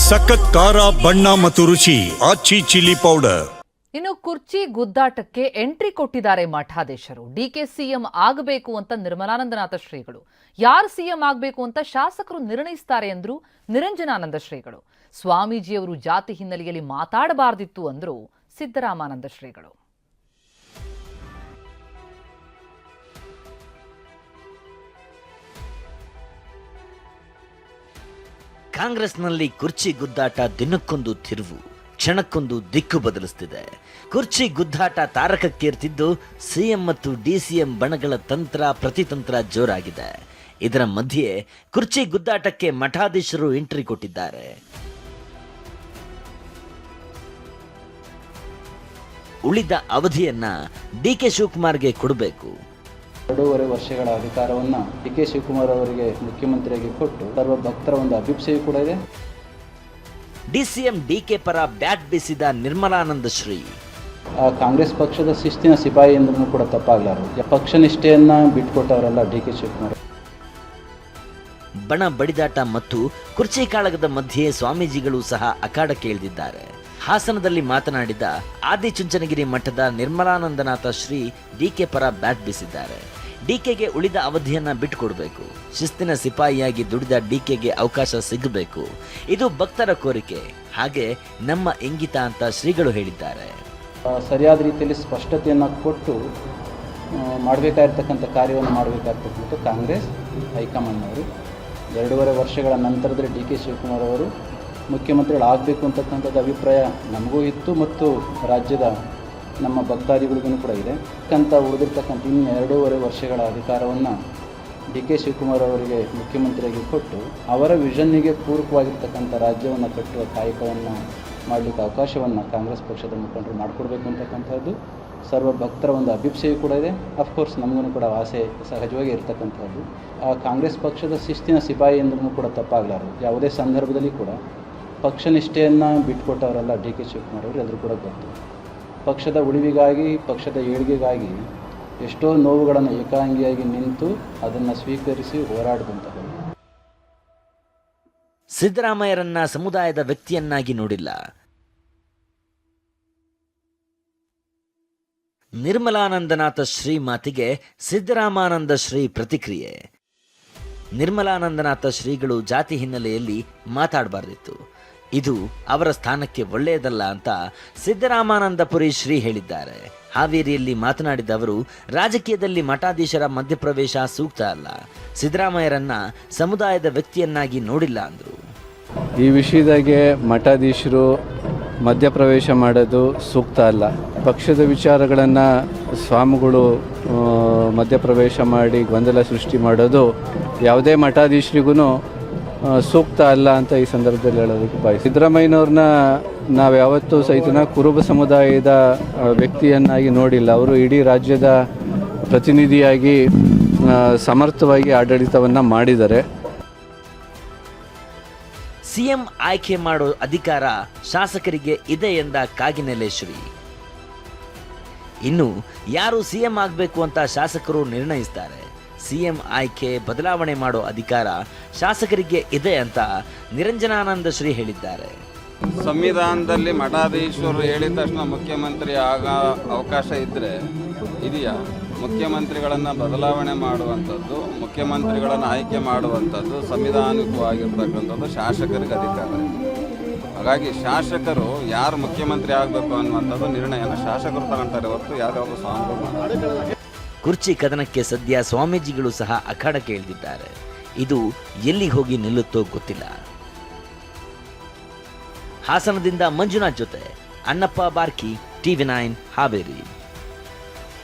ಸಖತ್ ಖಾರ ಬಣ್ಣ ಮತ್ತು ರುಚಿ ಆಚಿ ಚಿಲ್ಲಿ ಪೌಡರ್. ಇನ್ನು ಕುರ್ಚಿ ಗುದ್ದಾಟಕ್ಕೆ ಎಂಟ್ರಿ ಕೊಟ್ಟಿದ್ದಾರೆ ಮಠಾಧೀಶರು. ಡಿಕೆ ಸಿಎಂ ಆಗಬೇಕು ಅಂತ ನಿರ್ಮಲಾನಂದನಾಥ ಶ್ರೀಗಳು. ಯಾರು ಸಿಎಂ ಆಗಬೇಕು ಅಂತ ಶಾಸಕರು ನಿರ್ಣಯಿಸುತ್ತಾರೆ ಎಂದ್ರು ನಿರಂಜನಾನಂದ ಶ್ರೀಗಳು. ಸ್ವಾಮೀಜಿಯವರು ಜಾತಿ ಹಿನ್ನೆಲೆಯಲ್ಲಿ ಮಾತಾಡಬಾರದಿತ್ತು ಅಂದ್ರು ಸಿದ್ದರಾಮಾನಂದ ಶ್ರೀಗಳು. ಕಾಂಗ್ರೆಸ್ನಲ್ಲಿ ಕುರ್ಚಿ ಗುದ್ದಾಟ ದಿನಕ್ಕೊಂದು ತಿರುವು, ಕ್ಷಣಕ್ಕೊಂದು ದಿಕ್ಕು ಬದಲಿಸುತ್ತಿದೆ. ಕುರ್ಚಿ ಗುದ್ದಾಟ ತಾರಕಕ್ಕೇರ್ತಿದ್ದು ಸಿಎಂ ಮತ್ತು ಡಿಸಿಎಂ ಬಣಗಳ ತಂತ್ರ ಪ್ರತಿತಂತ್ರ ಜೋರಾಗಿದೆ. ಇದರ ಮಧ್ಯೆ ಕುರ್ಚಿ ಗುದ್ದಾಟಕ್ಕೆ ಮಠಾಧೀಶರು ಎಂಟ್ರಿ ಕೊಟ್ಟಿದ್ದಾರೆ. ಉಳಿದ ಅವಧಿಯನ್ನ ಡಿಕೆ ಶಿವಕುಮಾರ್ಗೆ ಕೊಡಬೇಕು. 2.5 ವರ್ಷಗಳ ಅಧಿಕಾರವನ್ನು ಡಿಕೆ ಶಿವಕುಮಾರ್ ಅವರಿಗೆ ಮುಖ್ಯಮಂತ್ರಿಯಾಗಿ ಕೊಟ್ಟು ಸರ್ವ ಭಕ್ತರ ಒಂದು ಅಭಿಪ್ರಾಯ ಕೂಡ ಇದೆ. ಡಿಸಿಎಂ ಡಿಕೆ ಪರ ಬ್ಯಾಟ್ ಬೀಸಿದ ನಿರ್ಮಲಾನಂದ ಶ್ರೀ. ಕಾಂಗ್ರೆಸ್ ಪಕ್ಷದ ಶಿಸ್ತಿನ ಸಿಪಾಯಿ ಎಂದ್ರೂ ಕೂಡ ತಪ್ಪಾಗಲಾರದು. ಪಕ್ಷ ನಿಷ್ಠೆಯನ್ನ ಬಿಟ್ಕೊಟ್ಟವರಲ್ಲ ಡಿಕೆ ಶಿವಕುಮಾರ್. ಬಣ ಬಡಿದಾಟ ಮತ್ತು ಕುರ್ಚಿ ಕಾಳಗದ ಮಧ್ಯೆ ಸ್ವಾಮೀಜಿಗಳು ಸಹ ಅಖಾಡಕ್ಕೆ ಇಳಿದಿದ್ದಾರೆ. ಹಾಸನದಲ್ಲಿ ಮಾತನಾಡಿದ ಆದಿಚುಂಚನಗಿರಿ ಮಠದ ನಿರ್ಮಲಾನಂದನಾಥ ಶ್ರೀ ಡಿಕೆ ಪರ ಬ್ಯಾಟ್ ಬೀಸಿದ್ದಾರೆ. ಡಿಕೆಗೆ ಉಳಿದ ಅವಧಿಯನ್ನ ಬಿಟ್ಟುಕೊಡಬೇಕು. ಶಿಸ್ತಿನ ಸಿಪಾಯಿಯಾಗಿ ದುಡಿದ ಡಿಕೆಗೆ ಅವಕಾಶ ಸಿಗಬೇಕು. ಇದು ಭಕ್ತರ ಕೋರಿಕೆ, ಹಾಗೆ ನಮ್ಮ ಇಂಗಿತ ಅಂತ ಶ್ರೀಗಳು ಹೇಳಿದ್ದಾರೆ. ಸರಿಯಾದ ರೀತಿಯಲ್ಲಿ ಸ್ಪಷ್ಟತೆಯನ್ನು ಕೊಟ್ಟು ಮಾಡಬೇಕಾಗಿರ್ತಕ್ಕಂಥ ಕಾರ್ಯವನ್ನು ಮಾಡಬೇಕಾಗಿರ್ತಕ್ಕಂಥ ಕಾಂಗ್ರೆಸ್ ಹೈಕಮಾಂಡ್ನವರು 2.5 ವರ್ಷಗಳ ನಂತರದಲ್ಲಿ ಡಿಕೆ ಶಿವಕುಮಾರ್ ಅವರು ಮುಖ್ಯಮಂತ್ರಿಗಳಾಗಬೇಕು ಅಂತಕ್ಕಂಥದ್ದು ಅಭಿಪ್ರಾಯ ನಮಗೂ ಇತ್ತು ಮತ್ತು ರಾಜ್ಯದ ನಮ್ಮ ಭಕ್ತಾದಿಗಳಿಗೂ ಕೂಡ ಇದೆ. ಉಳಿದಿರ್ತಕ್ಕಂಥ ಇನ್ನು 2.5 ವರ್ಷಗಳ ಅಧಿಕಾರವನ್ನು ಡಿಕೆ ಶಿವಕುಮಾರ್ ಅವರಿಗೆ ಮುಖ್ಯಮಂತ್ರಿಯಾಗಿ ಕೊಟ್ಟು ಅವರ ವಿಷನ್ನಿಗೆ ಪೂರಕವಾಗಿರ್ತಕ್ಕಂಥ ರಾಜ್ಯವನ್ನು ಕಟ್ಟುವ ಕಾಯಕವನ್ನು ಮಾಡಲಿಕ್ಕೆ ಅವಕಾಶವನ್ನು ಕಾಂಗ್ರೆಸ್ ಪಕ್ಷದ ಮುಖಂಡರು ಮಾಡಿಕೊಡ್ಬೇಕು ಅಂತಕ್ಕಂಥದ್ದು ಸರ್ವ ಭಕ್ತರ ಒಂದು ಅಭಿಪ್ರಾಯ ಕೂಡ ಇದೆ. ಅಫ್ಕೋರ್ಸ್ ನಮಗೂ ಕೂಡ ಆಸೆ ಸಹಜವಾಗಿ ಇರತಕ್ಕಂಥದ್ದು. ಆ ಕಾಂಗ್ರೆಸ್ ಪಕ್ಷದ ಶಿಸ್ತಿನ ಸಿಪಾಯಿ ಎಂದ್ರೂ ಕೂಡ ತಪ್ಪಾಗಲಾರದು. ಯಾವುದೇ ಸಂದರ್ಭದಲ್ಲಿ ಕೂಡ ಪಕ್ಷ ನಿಷ್ಠೆಯನ್ನು ಬಿಟ್ಕೊಟ್ಟವರಲ್ಲ ಡಿಕೆ ಶಿವಕುಮಾರ್ ಅವರು, ಎಲ್ಲರೂ ಕೂಡ ಗೊತ್ತು. ಪಕ್ಷದ ಉಳಿವಿಗಾಗಿ, ಪಕ್ಷದ ಏಳಿಗೆಗಾಗಿ ಎಷ್ಟೋ ನೋವುಗಳನ್ನು ಏಕಾಂಗಿಯಾಗಿ ನಿಂತು ಅದನ್ನು ಸ್ವೀಕರಿಸಿ ಹೋರಾಡಿದಂಥವರು. ಸಿದ್ದರಾಮಯ್ಯರನ್ನ ಸಮುದಾಯದ ವ್ಯಕ್ತಿಯನ್ನಾಗಿ ನೋಡಿಲ್ಲ. ನಿರ್ಮಲಾನಂದನಾಥ ಶ್ರೀ ಮಾತಿಗೆ ಸಿದ್ದರಾಮಾನಂದ ಶ್ರೀ ಪ್ರತಿಕ್ರಿಯೆ. ನಿರ್ಮಲಾನಂದನಾಥ ಶ್ರೀಗಳು ಜಾತಿ ಹಿನ್ನೆಲೆಯಲ್ಲಿ ಮಾತಾಡಬಾರ್ದಿತ್ತು, ಇದು ಅವರ ಸ್ಥಾನಕ್ಕೆ ಒಳ್ಳೆಯದಲ್ಲ ಅಂತ ಸಿದ್ದರಾಮಾನಂದಪುರಿ ಶ್ರೀ ಹೇಳಿದ್ದಾರೆ. ಹಾವೇರಿಯಲ್ಲಿ ಮಾತನಾಡಿದ ಅವರು, ರಾಜಕೀಯದಲ್ಲಿ ಮಠಾಧೀಶರ ಮಧ್ಯಪ್ರವೇಶ ಸೂಕ್ತ ಅಲ್ಲ, ಸಿದ್ದರಾಮಯ್ಯರನ್ನ ಸಮುದಾಯದ ವ್ಯಕ್ತಿಯನ್ನಾಗಿ ನೋಡಿಲ್ಲ ಅಂದರು. ಈ ವಿಷಯದಾಗೆ ಮಠಾಧೀಶರು ಮಧ್ಯಪ್ರವೇಶ ಮಾಡೋದು ಸೂಕ್ತ ಅಲ್ಲ. ಪಕ್ಷದ ವಿಚಾರಗಳನ್ನು ಸ್ವಾಮಿಗಳು ಮಧ್ಯಪ್ರವೇಶ ಮಾಡಿ ಗೊಂದಲ ಸೃಷ್ಟಿ ಮಾಡೋದು ಯಾವುದೇ ಮಠಾಧೀಶರಿಗೂ ಸೂಕ್ತ ಅಲ್ಲ ಅಂತ ಈ ಸಂದರ್ಭದಲ್ಲಿ ಹೇಳೋದಕ್ಕೆ ಬಯಸಿ. ಸಿದ್ದರಾಮಯ್ಯನವ್ರನ್ನ ನಾವು ಯಾವತ್ತೂ ಸಹಿತ ಕುರುಬ ಸಮುದಾಯದ ವ್ಯಕ್ತಿಯನ್ನಾಗಿ ನೋಡಿಲ್ಲ. ಅವರು ಇಡೀ ರಾಜ್ಯದ ಪ್ರತಿನಿಧಿಯಾಗಿ ಸಮರ್ಥವಾಗಿ ಆಡಳಿತವನ್ನು ಮಾಡಿದ್ದಾರೆ. ಸಿಎಂ ಆಯ್ಕೆ ಮಾಡೋ ಅಧಿಕಾರ ಶಾಸಕರಿಗೆ ಇದೆ ಎಂದ ಕಾಗಿನೆಲೆ ಶ್ರೀ. ಇನ್ನು ಯಾರು ಸಿಎಂ ಆಗಬೇಕು ಅಂತ ಶಾಸಕರು ನಿರ್ಣಯಿಸ್ತಾರೆ. ಸಿಎಂ ಆಯ್ಕೆ ಬದಲಾವಣೆ ಮಾಡೋ ಅಧಿಕಾರ ಶಾಸಕರಿಗೆ ಇದೆ ಅಂತ ನಿರಂಜನಾನಂದ ಶ್ರೀ ಹೇಳಿದ್ದಾರೆ. ಸಂವಿಧಾನದಲ್ಲಿ ಮಠಾಧೀಶರು ಹೇಳಿದ ತಕ್ಷಣ ಮುಖ್ಯಮಂತ್ರಿ ಆಗ ಅವಕಾಶ ಇದ್ದರೆ ಇದೆಯಾ? ಮುಖ್ಯಮಂತ್ರಿಗಳನ್ನು ಬದಲಾವಣೆ ಮಾಡುವಂಥದ್ದು, ಮುಖ್ಯಮಂತ್ರಿಗಳನ್ನು ಆಯ್ಕೆ ಮಾಡುವಂಥದ್ದು ಸಂವಿಧಾನಿಕವಾಗಿರ್ತಕ್ಕಂಥದ್ದು ಶಾಸಕರಿಗೆ ಅಧಿಕಾರ. ಹಾಗಾಗಿ ಶಾಸಕರು ಯಾರು ಮುಖ್ಯಮಂತ್ರಿ ಆಗಬೇಕು ಅನ್ನುವಂಥದ್ದು ನಿರ್ಣಯನ ಶಾಸಕರು ತಗೊಳ್ತಾರೆ ಹೊರತು ಯಾವ್ಯಾವ ಸ್ವಾಮಿಗಳು. ಕುರ್ಚಿ ಕದನಕ್ಕೆ ಸದ್ಯ ಸ್ವಾಮೀಜಿಗಳು ಸಹ ಅಖಾಡಕ್ಕೆ ಇಳಿದಿದ್ದಾರೆ. ಇದು ಎಲ್ಲಿ ಹೋಗಿ ನಿಲ್ಲುತ್ತೋ ಗೊತ್ತಿಲ್ಲ. ಹಾಸನದಿಂದ ಮಂಜುನಾಥ್ ಜೊತೆ ಅಣ್ಣಪ್ಪ ಬಾರ್ಕಿ, TV9 ಹಾವೇರಿ.